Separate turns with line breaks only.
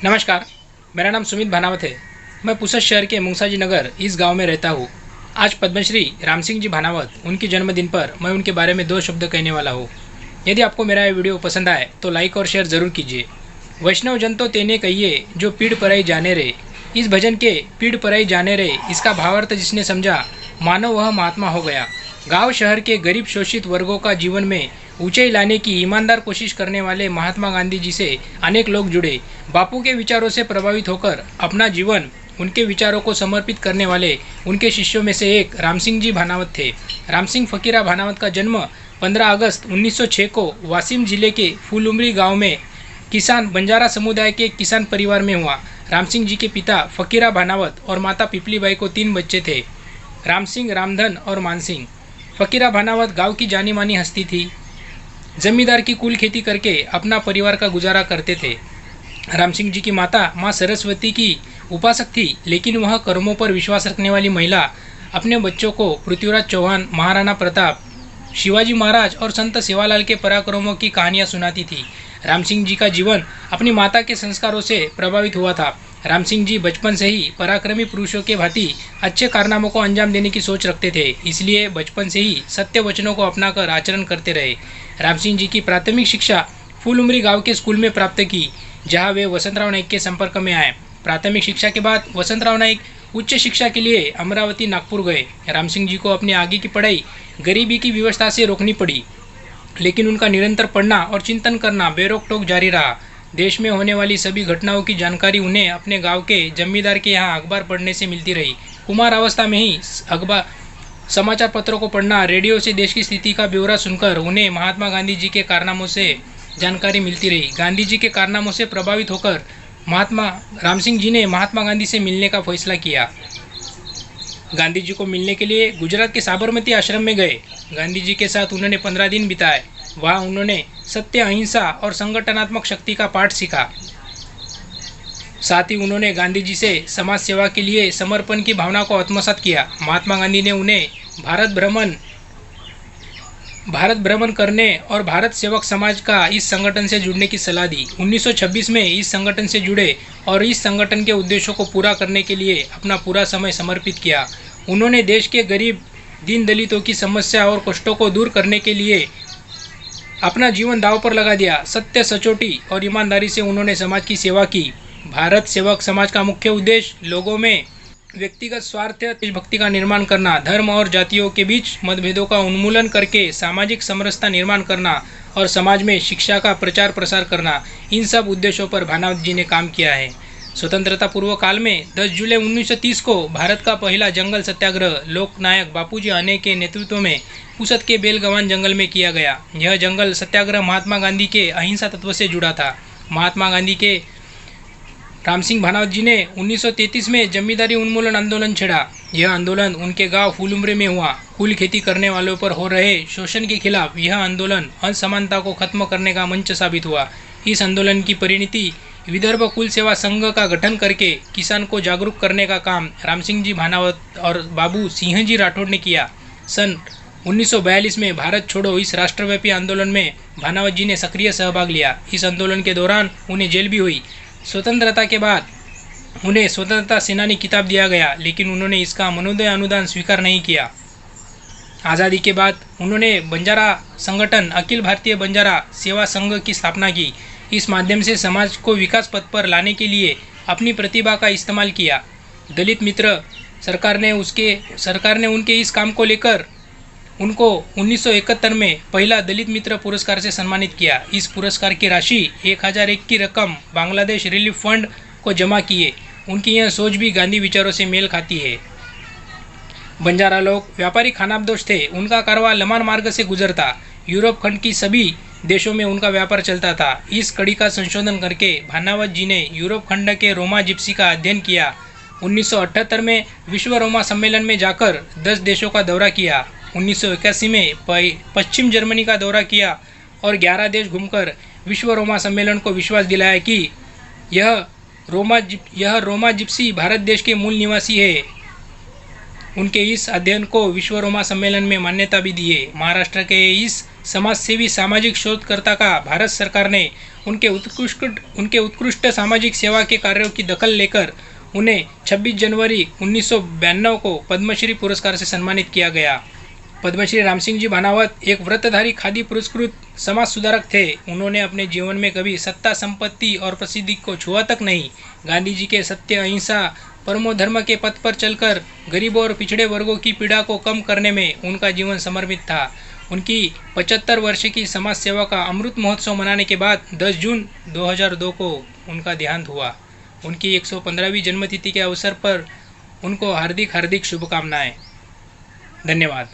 नमस्कार, मेरा नाम सुमित भानावत है। मैं पुसद शहर के मुंगसाजी नगर इस गांव में रहता हूँ। आज पद्मश्री राम सिंह जी भानावत उनके जन्मदिन पर मैं उनके बारे में दो शब्द कहने वाला हूँ। यदि आपको मेरा ये वीडियो पसंद आए तो लाइक और शेयर ज़रूर कीजिए। वैष्णव जन तो तेने कहिए जो पीड़ पराई जाने रे। इस भजन के पीड़ पराई जाने रे इसका भावार्थ जिसने समझा मानो वह महात्मा हो गया। गांव शहर के गरीब शोषित वर्गों का जीवन में ऊंचाई लाने की ईमानदार कोशिश करने वाले महात्मा गांधी जी से अनेक लोग जुड़े। बापू के विचारों से प्रभावित होकर अपना जीवन उनके विचारों को समर्पित करने वाले उनके शिष्यों में से एक राम सिंह जी भानावत थे। राम सिंह फकीरा भानावत का जन्म 15 अगस्त 1906 को वासिम जिले के फूलउमरी गांव में किसान बंजारा समुदाय के किसान परिवार में हुआ। राम सिंह जी के पिता फकीरा भानावत और माता पिपलीबाई को 3 बच्चे थे, राम सिंह, रामधन और मानसिंह। फकीरा भानावत गांव की जानी मानी हस्ती थी। जमींदार की कुल खेती करके अपना परिवार का गुजारा करते थे। राम सिंह जी की माता माँ सरस्वती की उपासक थी, लेकिन वह कर्मों पर विश्वास रखने वाली महिला अपने बच्चों को पृथ्वीराज चौहान, महाराणा प्रताप, शिवाजी महाराज और संत सेवालाल के पराक्रमों की कहानियाँ सुनाती थी। राम सिंह जी का जीवन अपनी माता के संस्कारों से प्रभावित हुआ था। राम सिंह जी बचपन से ही पराक्रमी पुरुषों के भांति अच्छे कारनामों को अंजाम देने की सोच रखते थे, इसलिए बचपन से ही सत्य वचनों को अपनाकर आचरण करते रहे। राम सिंह जी की प्राथमिक शिक्षा फूलउमरी गांव के स्कूल में प्राप्त की, जहां वे वसंतराव नाईक के संपर्क में आए। प्राथमिक शिक्षा के बाद वसंतराव नाईक उच्च शिक्षा के लिए अमरावती, नागपुर गए। राम सिंह जी को अपनी आगे की पढ़ाई गरीबी की व्यवस्था से रोकनी पड़ी, लेकिन उनका निरंतर पढ़ना और चिंतन करना बेरोक टोक जारी रहा। देश में होने वाली सभी घटनाओं की जानकारी उन्हें अपने गांव के जमींदार के यहाँ अखबार पढ़ने से मिलती रही। कुमार अवस्था में ही अखबार समाचार पत्रों को पढ़ना, रेडियो से देश की स्थिति का ब्यौरा सुनकर उन्हें महात्मा गांधी जी के कारनामों से जानकारी मिलती रही। गांधी जी के कारनामों से प्रभावित होकर महात्मा राम सिंह जी ने महात्मा गांधी से मिलने का फैसला किया। गांधी जी को मिलने के लिए गुजरात के साबरमती आश्रम में गए। गांधी जी के साथ उन्होंने 15 दिन बिताए। वहाँ उन्होंने सत्य, अहिंसा और संगठनात्मक शक्ति का पाठ सीखा। साथ ही उन्होंने गांधी जी से समाज सेवा के लिए समर्पण की भावना को आत्मसात किया। महात्मा गांधी ने उन्हें भारत भ्रमण करने और भारत सेवक समाज का इस संगठन से जुड़ने की सलाह दी। 1926 में इस संगठन से जुड़े और इस संगठन के उद्देश्यों को पूरा करने के लिए अपना पूरा समय समर्पित किया। उन्होंने देश के गरीब दीन दलितों की समस्या और कष्टों को दूर करने के लिए अपना जीवन दांव पर लगा दिया। सत्य, सचोटी और ईमानदारी से उन्होंने समाज की सेवा की। भारत सेवक समाज का मुख्य उद्देश्य लोगों में व्यक्तिगत स्वार्थ, देशभक्ति का निर्माण करना, धर्म और जातियों के बीच मतभेदों का उन्मूलन करके सामाजिक समरसता निर्माण करना और समाज में शिक्षा का प्रचार प्रसार करना, इन सब उद्देश्यों पर भानावत जी ने काम किया है। स्वतंत्रता पूर्व काल में 10 जुलाई 1930 को भारत का पहला जंगल सत्याग्रह लोकनायक बापूजी आने के नेतृत्व में पुसद के बेलगवान जंगल में किया गया। यह जंगल सत्याग्रह महात्मा गांधी के अहिंसा तत्व से जुड़ा था। महात्मा गांधी के राम सिंह भानावत जी ने 1933 में जमींदारी उन्मूलन आंदोलन छेड़ा। यह आंदोलन उनके गांव फूलउमरी में हुआ। कुल खेती करने वालों पर हो रहे शोषण के खिलाफ यह आंदोलन असमानता को खत्म करने का मंच साबित हुआ। इस आंदोलन की परिणति विदर्भ कुल सेवा संघ का गठन करके किसान को जागरूक करने का काम राम सिंह जी भानावत और बाबू सिंह जी राठौड़ ने किया। सन 1942 में भारत छोड़ो इस राष्ट्रव्यापी आंदोलन में भानावत जी ने सक्रिय सहभाग लिया। इस आंदोलन के दौरान उन्हें जेल भी हुई। स्वतंत्रता के बाद उन्हें स्वतंत्रता सेनानी खिताब दिया गया, लेकिन उन्होंने इसका मनोदय अनुदान स्वीकार नहीं किया। आज़ादी के बाद उन्होंने बंजारा संगठन अखिल भारतीय बंजारा सेवा संघ की स्थापना की। इस माध्यम से समाज को विकास पथ पर लाने के लिए अपनी प्रतिभा का इस्तेमाल किया। दलित मित्र सरकार ने उनके इस काम को लेकर उनको 1971 में पहला दलित मित्र पुरस्कार से सम्मानित किया। इस पुरस्कार की राशि 1001 की रकम बांग्लादेश रिलीफ फंड को जमा किए। उनकी यह सोच भी गांधी विचारों से मेल खाती है। बंजारा लोग व्यापारी खानाबदोश थे। उनका कारवा लमान मार्ग से गुजरता। यूरोप खंड की सभी देशों में उनका व्यापार चलता था। इस कड़ी का संशोधन करके भानावत जी ने यूरोप खंड के रोमा जिप्सी का अध्ययन किया। 1978 में विश्व रोमा सम्मेलन में जाकर 10 देशों का दौरा किया। 1981 में पश्चिम जर्मनी का दौरा किया और 11 देश घूमकर विश्व रोमा सम्मेलन को विश्वास दिलाया कि यह रोमा जिप्सी भारत देश के मूल निवासी है। उनके इस अध्ययन को विश्वरोमा सम्मेलन में मान्यता भी दी है। महाराष्ट्र के इस समाजसेवी सामाजिक शोधकर्ता का भारत सरकार ने उनके उत्कृष्ट सामाजिक सेवा के कार्यों की दखल लेकर उन्हें 26 जनवरी 1992 को पद्मश्री पुरस्कार से सम्मानित किया गया। पद्मश्री राम सिंह जी भानावत एक व्रतधारी खादी पुरस्कृत समाज सुधारक थे। उन्होंने अपने जीवन में कभी सत्ता, संपत्ति और प्रसिद्धि को छुआ तक नहीं। गांधी जी के सत्य, अहिंसा, परमो धर्म के पथ पर चलकर गरीबों और पिछड़े वर्गों की पीड़ा को कम करने में उनका जीवन समर्पित था। उनकी 75 वर्ष की समाज सेवा का अमृत महोत्सव मनाने के बाद 10 जून 2002 को उनका देहांत हुआ। उनकी 115वीं जन्मतिथि के अवसर पर उनको हार्दिक शुभकामनाएं। धन्यवाद।